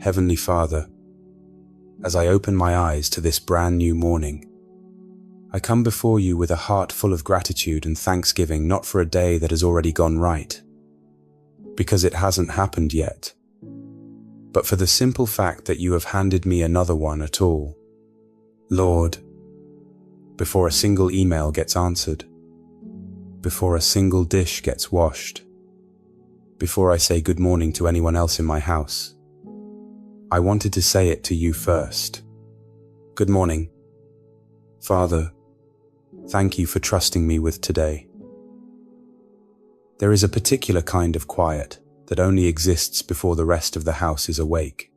Heavenly Father, as I open my eyes to this brand new morning, I come before you with a heart full of gratitude and thanksgiving, not for a day that has already gone right, because it hasn't happened yet, but for the simple fact that you have handed me another one at all. Lord, before a single email gets answered, before a single dish gets washed, before I say good morning to anyone else in my house, I wanted to say it to you first. Good morning. Father, thank you for trusting me with today. There is a particular kind of quiet that only exists before the rest of the house is awake.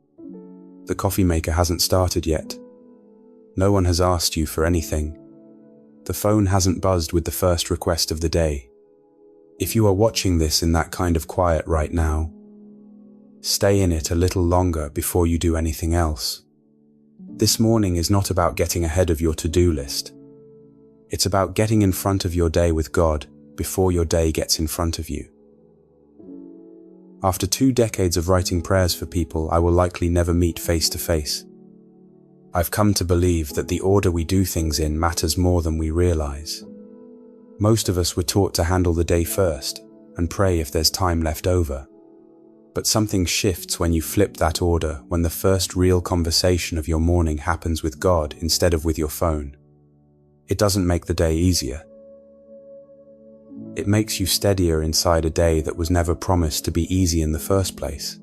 The coffee maker hasn't started yet. No one has asked you for anything. The phone hasn't buzzed with the first request of the day. If you are watching this in that kind of quiet right now, stay in it a little longer before you do anything else. This morning is not about getting ahead of your to-do list. It's about getting in front of your day with God before your day gets in front of you. After 2 decades of writing prayers for people I will likely never meet face to face, I've come to believe that the order we do things in matters more than we realize. Most of us were taught to handle the day first and pray if there's time left over. But something shifts when you flip that order, when the first real conversation of your morning happens with God instead of with your phone. It doesn't make the day easier. It makes you steadier inside a day that was never promised to be easy in the first place.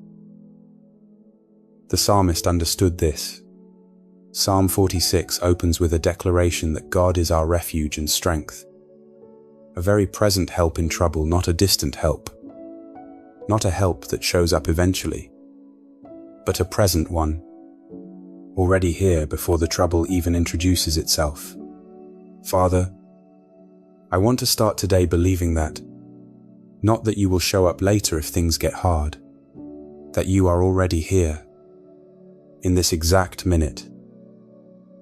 The psalmist understood this. Psalm 46 opens with a declaration that God is our refuge and strength. A very present help in trouble, not a distant help. Not a help that shows up eventually, but a present one, already here before the trouble even introduces itself. Father, I want to start today believing that, not that you will show up later if things get hard, that you are already here, in this exact minute,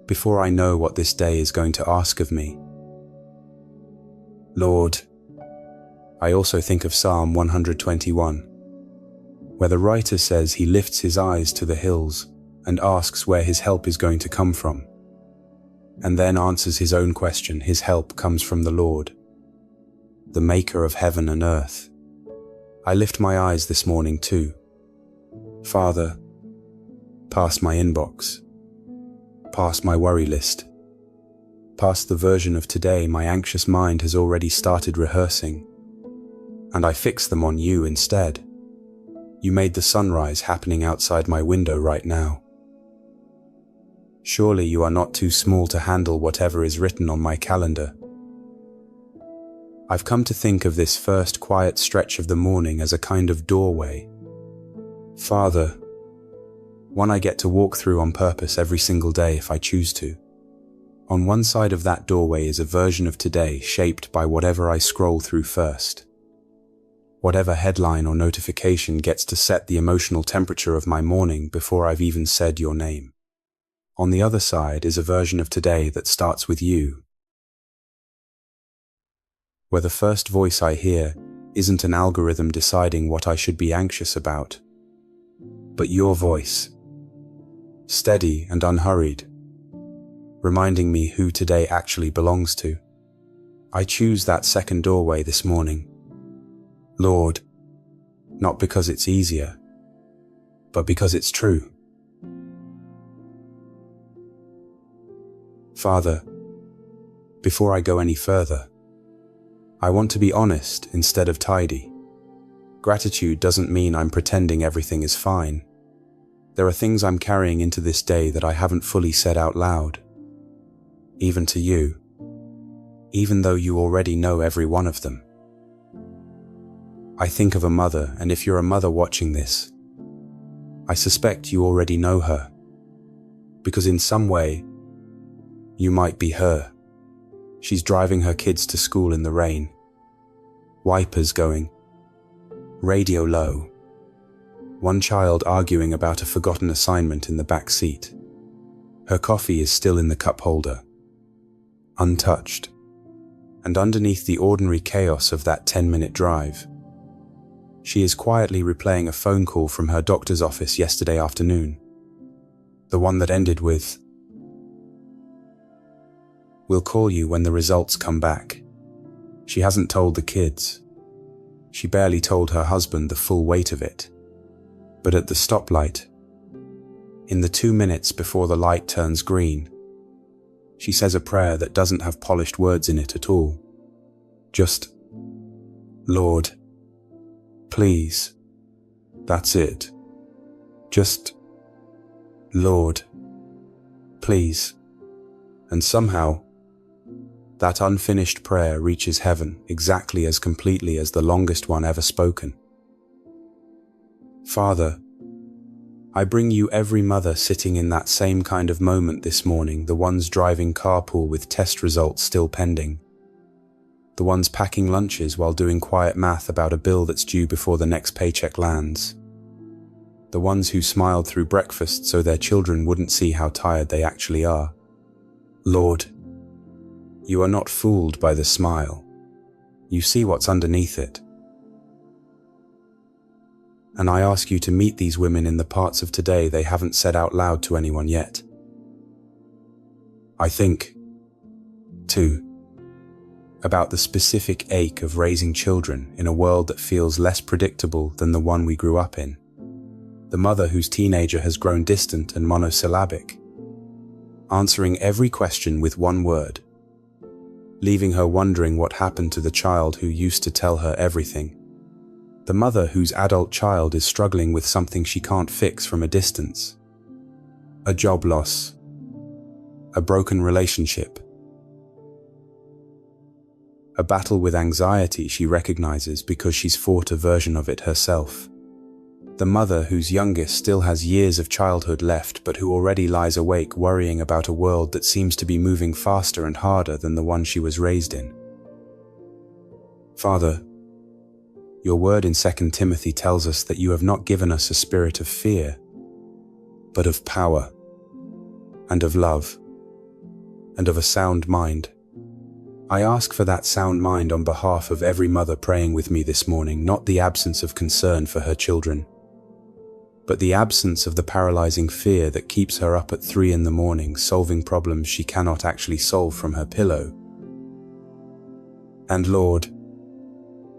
before I know what this day is going to ask of me. Lord, I also think of Psalm 121, where the writer says he lifts his eyes to the hills and asks where his help is going to come from, and then answers his own question. His help comes from the Lord, the maker of heaven and earth. I lift my eyes this morning too. Father, past my inbox, past my worry list, past the version of today my anxious mind has already started rehearsing, and I fix them on you instead. You made the sunrise happening outside my window right now. Surely you are not too small to handle whatever is written on my calendar. I've come to think of this first quiet stretch of the morning as a kind of doorway. Father, one I get to walk through on purpose every single day if I choose to. On one side of that doorway is a version of today shaped by whatever I scroll through first. Whatever headline or notification gets to set the emotional temperature of my morning before I've even said your name. On the other side is a version of today that starts with you, where the first voice I hear isn't an algorithm deciding what I should be anxious about, but your voice, steady and unhurried, reminding me who today actually belongs to. I choose that second doorway this morning. Lord, not because it's easier, but because it's true. Father, before I go any further, I want to be honest instead of tidy. Gratitude doesn't mean I'm pretending everything is fine. There are things I'm carrying into this day that I haven't fully said out loud, even to you, even though you already know every one of them. I think of a mother, and if you're a mother watching this, I suspect you already know her, because in some way, you might be her. She's driving her kids to school in the rain, wipers going, radio low, one child arguing about a forgotten assignment in the back seat. Her coffee is still in the cup holder, untouched, and underneath the ordinary chaos of that 10-minute drive, She is quietly replaying a phone call from her doctor's office yesterday afternoon. The one that ended with, "We'll call you when the results come back." She hasn't told the kids. She barely told her husband the full weight of it. But at the stoplight, in the 2 minutes before the light turns green, she says a prayer that doesn't have polished words in it at all. Just, "Lord, please." That's it. Just, "Lord, please." And somehow, that unfinished prayer reaches heaven exactly as completely as the longest one ever spoken. Father, I bring you every mother sitting in that same kind of moment this morning, the ones driving carpool with test results still pending, the ones packing lunches while doing quiet math about a bill that's due before the next paycheck lands, the ones who smiled through breakfast so their children wouldn't see how tired they actually are. Lord, you are not fooled by the smile. You see what's underneath it. And I ask you to meet these women in the parts of today they haven't said out loud to anyone yet. I think, too, about the specific ache of raising children in a world that feels less predictable than the one we grew up in. The mother whose teenager has grown distant and monosyllabic, answering every question with one word, leaving her wondering what happened to the child who used to tell her everything. The mother whose adult child is struggling with something she can't fix from a distance. A job loss. A broken relationship. A battle with anxiety she recognizes because she's fought a version of it herself. The mother whose youngest still has years of childhood left but who already lies awake worrying about a world that seems to be moving faster and harder than the one she was raised in. Father, your word in 2 Timothy tells us that you have not given us a spirit of fear, but of power, and of love, and of a sound mind. I ask for that sound mind on behalf of every mother praying with me this morning, not the absence of concern for her children, but the absence of the paralyzing fear that keeps her up at 3 a.m. solving problems she cannot actually solve from her pillow. And Lord,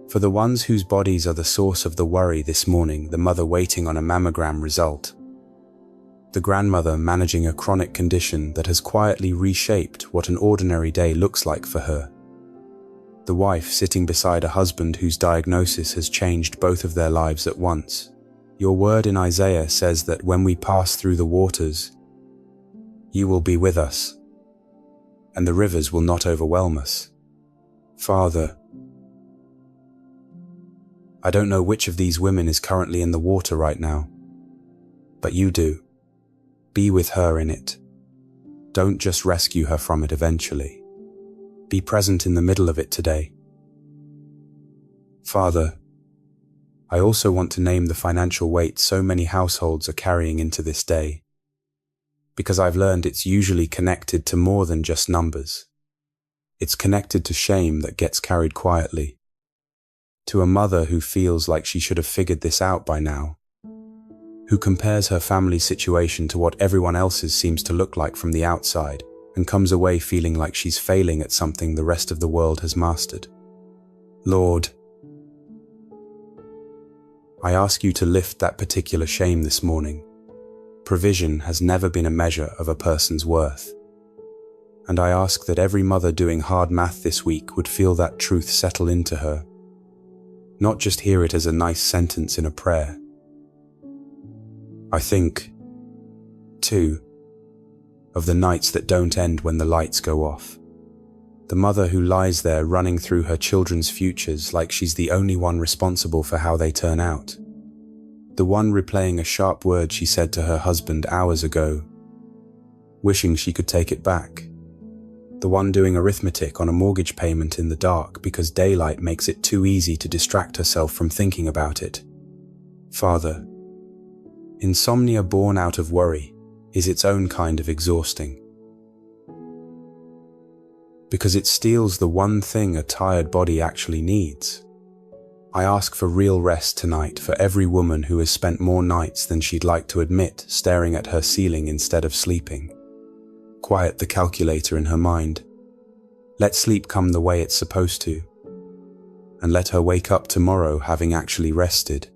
for the ones whose bodies are the source of the worry this morning, the mother waiting on a mammogram result, the grandmother managing a chronic condition that has quietly reshaped what an ordinary day looks like for her, the wife sitting beside a husband whose diagnosis has changed both of their lives at once. Your word in Isaiah says that when we pass through the waters, you will be with us, and the rivers will not overwhelm us. Father, I don't know which of these women is currently in the water right now, but you do. Be with her in it. Don't just rescue her from it eventually. Be present in the middle of it today. Father, I also want to name the financial weight so many households are carrying into this day, because I've learned it's usually connected to more than just numbers. It's connected to shame that gets carried quietly, to a mother who feels like she should have figured this out by now, who compares her family situation to what everyone else's seems to look like from the outside and comes away feeling like she's failing at something the rest of the world has mastered. Lord, I ask you to lift that particular shame this morning. Provision has never been a measure of a person's worth. And I ask that every mother doing hard math this week would feel that truth settle into her, not just hear it as a nice sentence in a prayer. I think, too, of the nights that don't end when the lights go off. The mother who lies there running through her children's futures like she's the only one responsible for how they turn out. The one replaying a sharp word she said to her husband hours ago, wishing she could take it back. The one doing arithmetic on a mortgage payment in the dark because daylight makes it too easy to distract herself from thinking about it. Father, insomnia born out of worry is its own kind of exhausting, because it steals the one thing a tired body actually needs: I ask for real rest tonight for every woman who has spent more nights than she'd like to admit staring at her ceiling instead of sleeping. Quiet the calculator in her mind. Let sleep come the way it's supposed to. And let her wake up tomorrow having actually rested,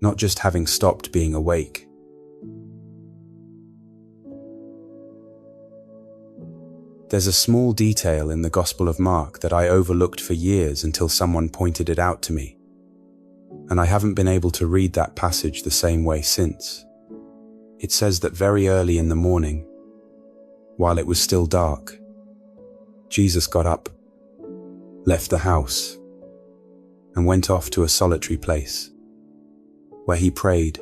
not just having stopped being awake. There's a small detail in the Gospel of Mark that I overlooked for years until someone pointed it out to me, and I haven't been able to read that passage the same way since. It says that very early in the morning, while it was still dark, Jesus got up, left the house, and went off to a solitary place, where he prayed.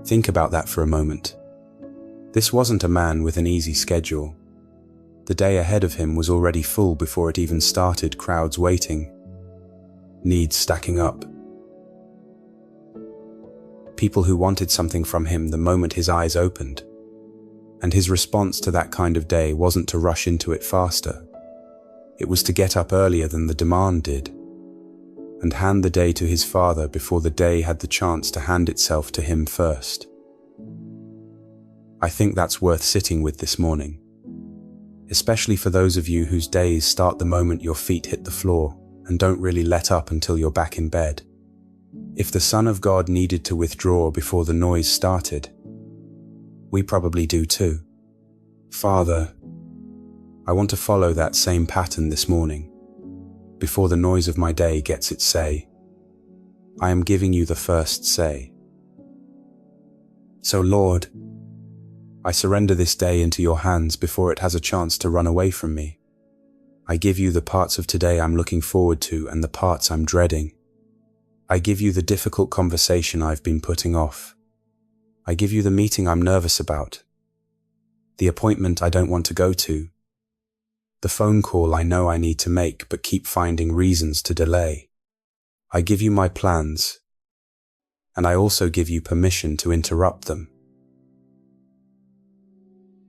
Think about that for a moment. This wasn't a man with an easy schedule. The day ahead of him was already full before it even started, crowds waiting, needs stacking up. People who wanted something from him the moment his eyes opened. And his response to that kind of day wasn't to rush into it faster. It was to get up earlier than the demand did, and hand the day to his Father before the day had the chance to hand itself to him first. I think that's worth sitting with this morning, especially for those of you whose days start the moment your feet hit the floor and don't really let up until you're back in bed. If the Son of God needed to withdraw before the noise started, we probably do too. Father, I want to follow that same pattern this morning. Before the noise of my day gets its say, I am giving you the first say. So Lord, I surrender this day into your hands before it has a chance to run away from me. I give you the parts of today I'm looking forward to and the parts I'm dreading. I give you the difficult conversation I've been putting off. I give you the meeting I'm nervous about, the appointment I don't want to go to, the phone call I know I need to make but keep finding reasons to delay. I give you my plans, and I also give you permission to interrupt them.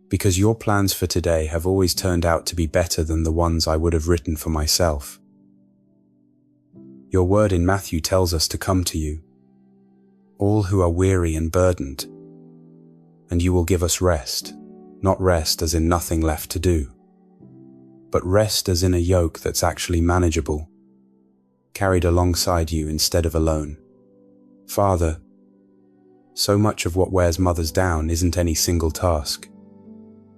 Because your plans for today have always turned out to be better than the ones I would have written for myself. Your word in Matthew tells us to come to you, all who are weary and burdened, and you will give us rest, not rest as in nothing left to do, but rest as in a yoke that's actually manageable, carried alongside you instead of alone. Father, so much of what wears mothers down isn't any single task.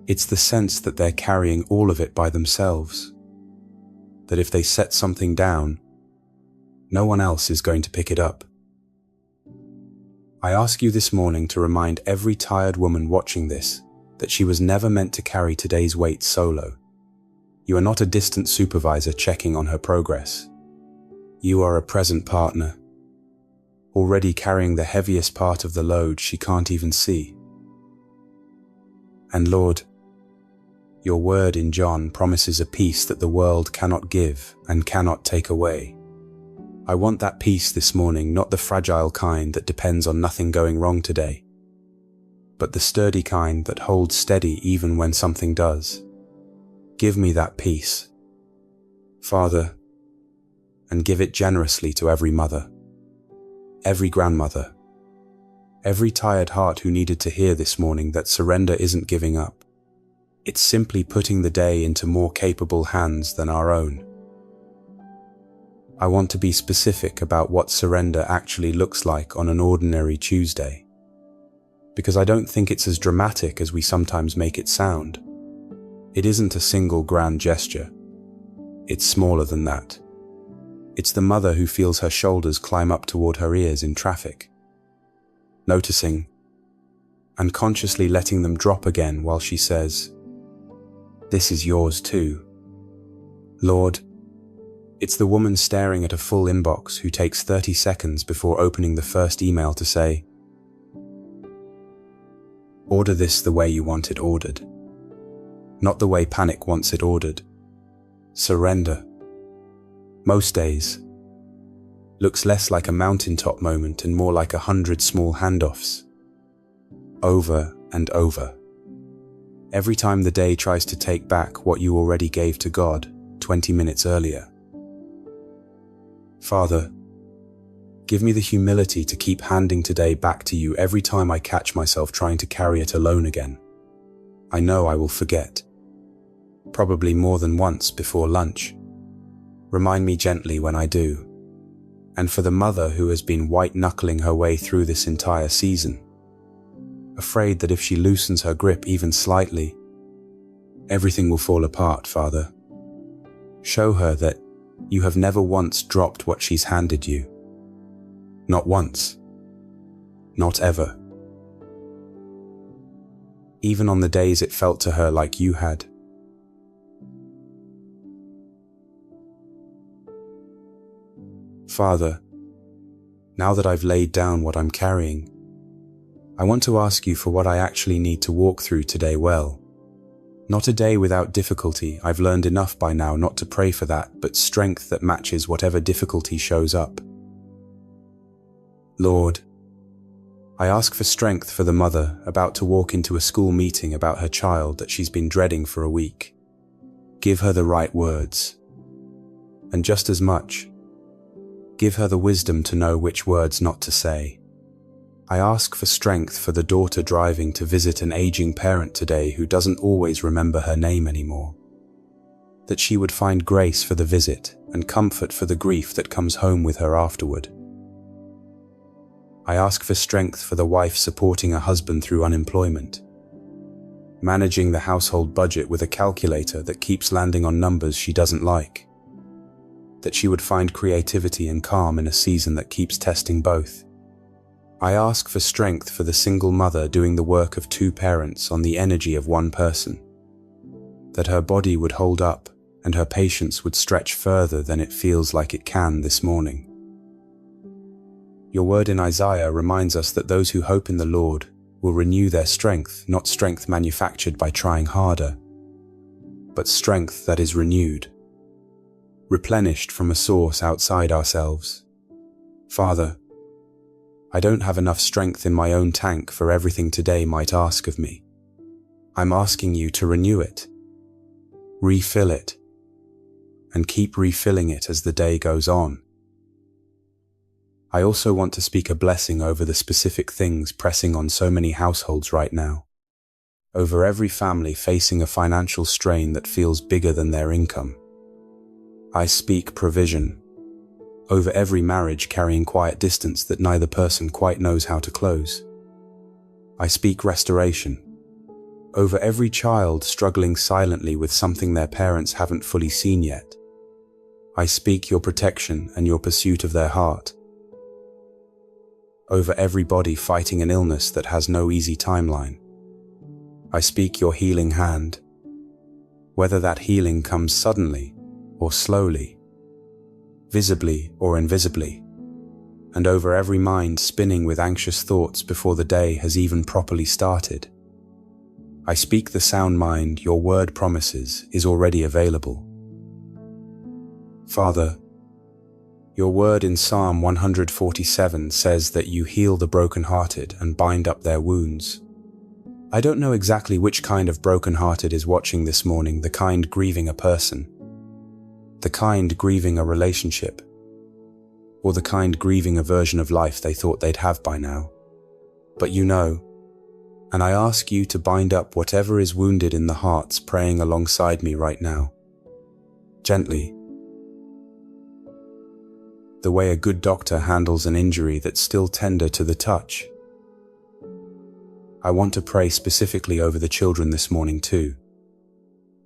It's the sense that they're carrying all of it by themselves, that if they set something down, no one else is going to pick it up. I ask you this morning to remind every tired woman watching this that she was never meant to carry today's weight solo. You are not a distant supervisor checking on her progress. You are a present partner, already carrying the heaviest part of the load she can't even see. And Lord, your word in John promises a peace that the world cannot give and cannot take away. I want that peace this morning, not the fragile kind that depends on nothing going wrong today, but the sturdy kind that holds steady even when something does. Give me that peace, Father, and give it generously to every mother, every grandmother, every tired heart who needed to hear this morning that surrender isn't giving up. It's simply putting the day into more capable hands than our own. I want to be specific about what surrender actually looks like on an ordinary Tuesday, because I don't think it's as dramatic as we sometimes make it sound. It isn't a single grand gesture. It's smaller than that. It's the mother who feels her shoulders climb up toward her ears in traffic, noticing and consciously letting them drop again while she says, "This is yours too." Lord, it's the woman staring at a full inbox who takes 30 seconds before opening the first email to say, "Order this the way you want it ordered, not the way panic wants it ordered." Surrender, most days, looks less like a mountaintop moment and more like 100 small handoffs, over and over. Every time the day tries to take back what you already gave to God 20 minutes earlier. Father, Give me the humility to keep handing today back to you every time I catch myself trying to carry it alone again. I know I will forget. Probably more than once before lunch. Remind me gently when I do. And for the mother who has been white-knuckling her way through this entire season, afraid that if she loosens her grip even slightly, everything will fall apart, Father. Show her that you have never once dropped what she's handed you. Not once. Not ever. Even on the days it felt to her like you had. Father, now that I've laid down what I'm carrying, I want to ask you for what I actually need to walk through today well. Not a day without difficulty. I've learned enough by now not to pray for that, but strength that matches whatever difficulty shows up. Lord, I ask for strength for the mother about to walk into a school meeting about her child that she's been dreading for a week. Give her the right words. And just as much, give her the wisdom to know which words not to say. I ask for strength for the daughter driving to visit an aging parent today who doesn't always remember her name anymore. That she would find grace for the visit and comfort for the grief that comes home with her afterward. I ask for strength for the wife supporting her husband through unemployment, managing the household budget with a calculator that keeps landing on numbers she doesn't like. That she would find creativity and calm in a season that keeps testing both. I ask for strength for the single mother doing the work of two parents on the energy of one person. That her body would hold up and her patience would stretch further than it feels like it can this morning. Your word in Isaiah reminds us that those who hope in the Lord will renew their strength, not strength manufactured by trying harder, but strength that is renewed, replenished from a source outside ourselves. Father, I don't have enough strength in my own tank for everything today might ask of me. I'm asking you to renew it, refill it, and keep refilling it as the day goes on. I also want to speak a blessing over the specific things pressing on so many households right now, over every family facing a financial strain that feels bigger than their income. I speak provision over every marriage carrying quiet distance that neither person quite knows how to close. I speak restoration over every child struggling silently with something their parents haven't fully seen yet. I speak your protection and your pursuit of their heart over everybody fighting an illness that has no easy timeline. I speak your healing hand, whether that healing comes suddenly or slowly, visibly or invisibly, and over every mind spinning with anxious thoughts before the day has even properly started. I speak the sound mind your word promises is already available. Father, your word in Psalm 147 says that you heal the brokenhearted and bind up their wounds. I don't know exactly which kind of brokenhearted is watching this morning, the kind grieving a person, the kind grieving a relationship, or the kind grieving a version of life they thought they'd have by now. But you know, and I ask you to bind up whatever is wounded in the hearts praying alongside me right now. Gently, the way a good doctor handles an injury that's still tender to the touch. I want to pray specifically over the children this morning too,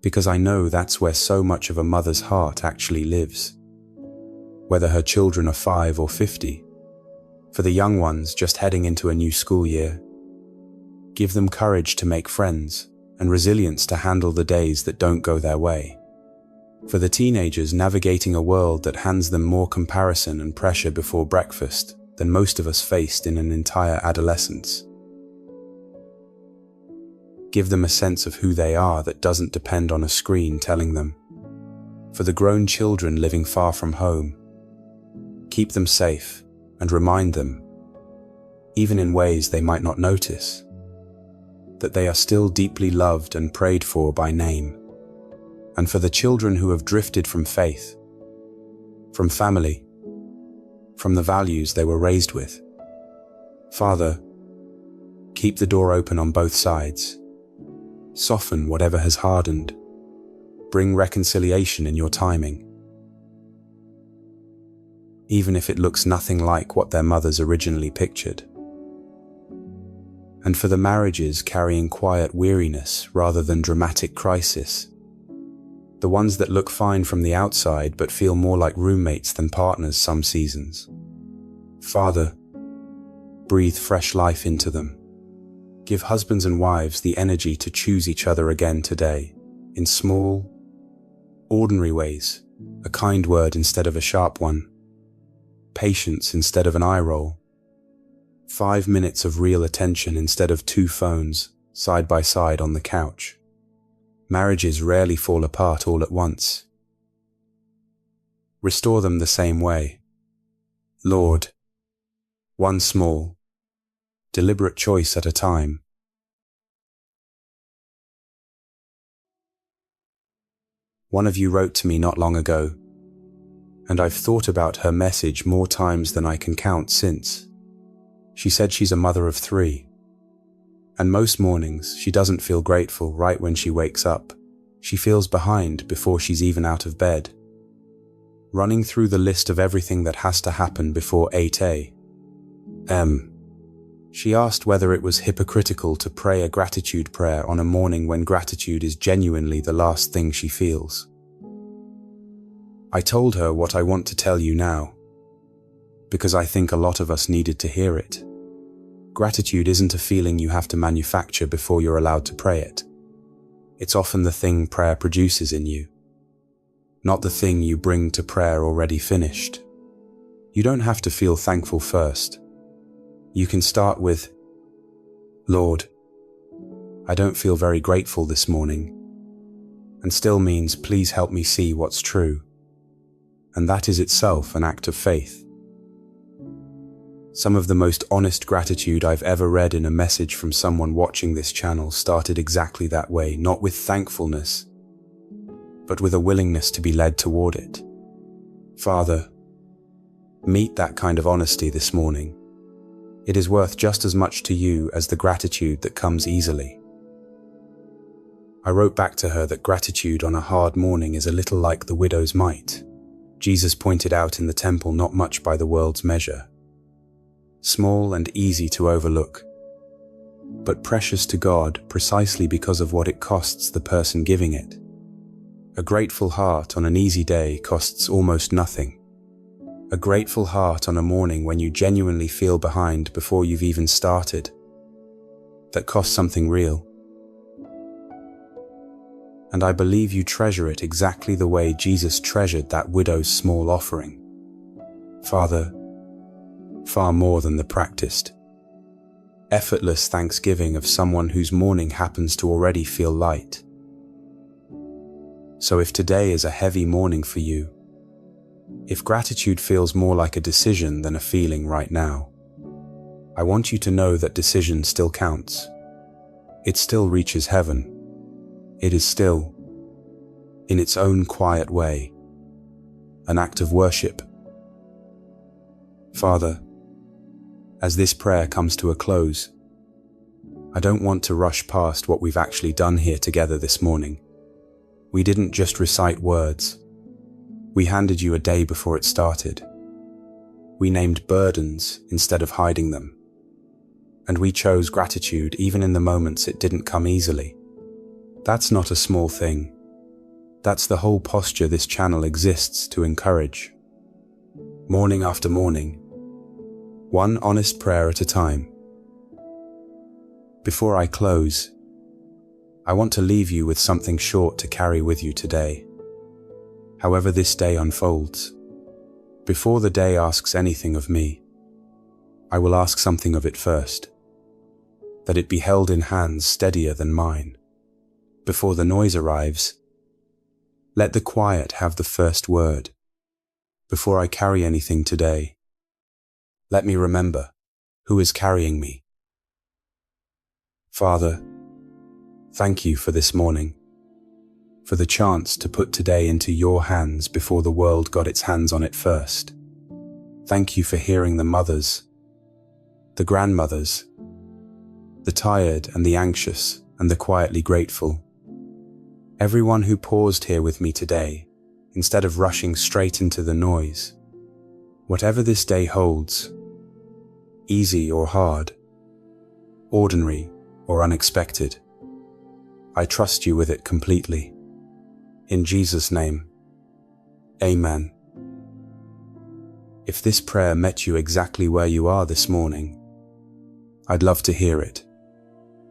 because I know that's where so much of a mother's heart actually lives. Whether her children are 5 or 50, for the young ones just heading into a new school year, give them courage to make friends and resilience to handle the days that don't go their way. For the teenagers navigating a world that hands them more comparison and pressure before breakfast than most of us faced in an entire adolescence. Give them a sense of who they are that doesn't depend on a screen telling them. For the grown children living far from home, keep them safe and remind them, even in ways they might not notice, that they are still deeply loved and prayed for by name. And for the children who have drifted from faith, from family, from the values they were raised with. Father, keep the door open on both sides. Soften whatever has hardened. Bring reconciliation in your timing. Even if it looks nothing like what their mothers originally pictured. And for the marriages carrying quiet weariness rather than dramatic crisis, the ones that look fine from the outside but feel more like roommates than partners some seasons. Father, breathe fresh life into them. Give husbands and wives the energy to choose each other again today, in small, ordinary ways, a kind word instead of a sharp one, patience instead of an eye roll, 5 minutes of real attention instead of 2 phones side by side on the couch. Marriages rarely fall apart all at once. Restore them the same way. Lord, one small, deliberate choice at a time. One of you wrote to me not long ago, and I've thought about her message more times than I can count since. She said she's a mother of 3. And most mornings, she doesn't feel grateful right when she wakes up. She feels behind before she's even out of bed. Running through the list of everything that has to happen before 8 a.m. She asked whether it was hypocritical to pray a gratitude prayer on a morning when gratitude is genuinely the last thing she feels. I told her what I want to tell you now, because I think a lot of us needed to hear it. Gratitude isn't a feeling you have to manufacture before you're allowed to pray it. It's often the thing prayer produces in you, not the thing you bring to prayer already finished. You don't have to feel thankful first. You can start with, Lord, I don't feel very grateful this morning, and still means please help me see what's true. And that is itself an act of faith. Some of the most honest gratitude I've ever read in a message from someone watching this channel started exactly that way, not with thankfulness, but with a willingness to be led toward it. Father, meet that kind of honesty this morning. It is worth just as much to you as the gratitude that comes easily. I wrote back to her that gratitude on a hard morning is a little like the widow's mite. Jesus pointed out in the temple, not much by the world's measure. Small and easy to overlook, but precious to God precisely because of what it costs the person giving it. A grateful heart on an easy day costs almost nothing. A grateful heart on a morning when you genuinely feel behind before you've even started, that costs something real. And I believe you treasure it exactly the way Jesus treasured that widow's small offering. Father, far more than the practiced, effortless thanksgiving of someone whose morning happens to already feel light. So if today is a heavy morning for you, if gratitude feels more like a decision than a feeling right now, I want you to know that decision still counts. It still reaches heaven. It is still, in its own quiet way, an act of worship. Father, as this prayer comes to a close, I don't want to rush past what we've actually done here together this morning. We didn't just recite words. We handed you a day before it started. We named burdens instead of hiding them. And we chose gratitude even in the moments it didn't come easily. That's not a small thing. That's the whole posture this channel exists to encourage. Morning after morning, one honest prayer at a time. Before I close, I want to leave you with something short to carry with you today. However this day unfolds, before the day asks anything of me, I will ask something of it first, that it be held in hands steadier than mine. Before the noise arrives, let the quiet have the first word. Before I carry anything today, let me remember who is carrying me. Father, thank you for this morning, for the chance to put today into your hands before the world got its hands on it first. Thank you for hearing the mothers, the grandmothers, the tired and the anxious and the quietly grateful. Everyone who paused here with me today, instead of rushing straight into the noise. Whatever this day holds, easy or hard, ordinary or unexpected, I trust you with it completely. In Jesus' name, Amen. If this prayer met you exactly where you are this morning, I'd love to hear it.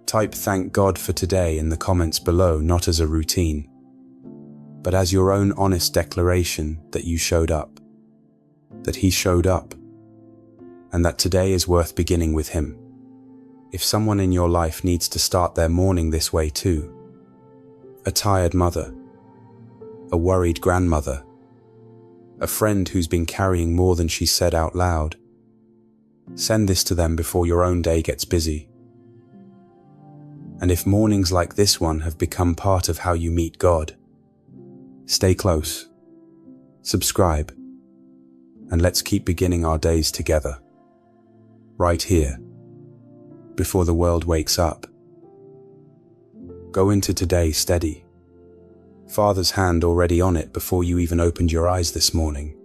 Type "Thank God for today" in the comments below, not as a routine, but as your own honest declaration that you showed up, that He showed up, and that today is worth beginning with Him. If someone in your life needs to start their morning this way too, a tired mother, a worried grandmother, a friend who's been carrying more than she said out loud, send this to them before your own day gets busy. And if mornings like this one have become part of how you meet God, stay close, subscribe, and let's keep beginning our days together, right here, before the world wakes up. Go into today steady, Father's hand already on it before you even opened your eyes this morning.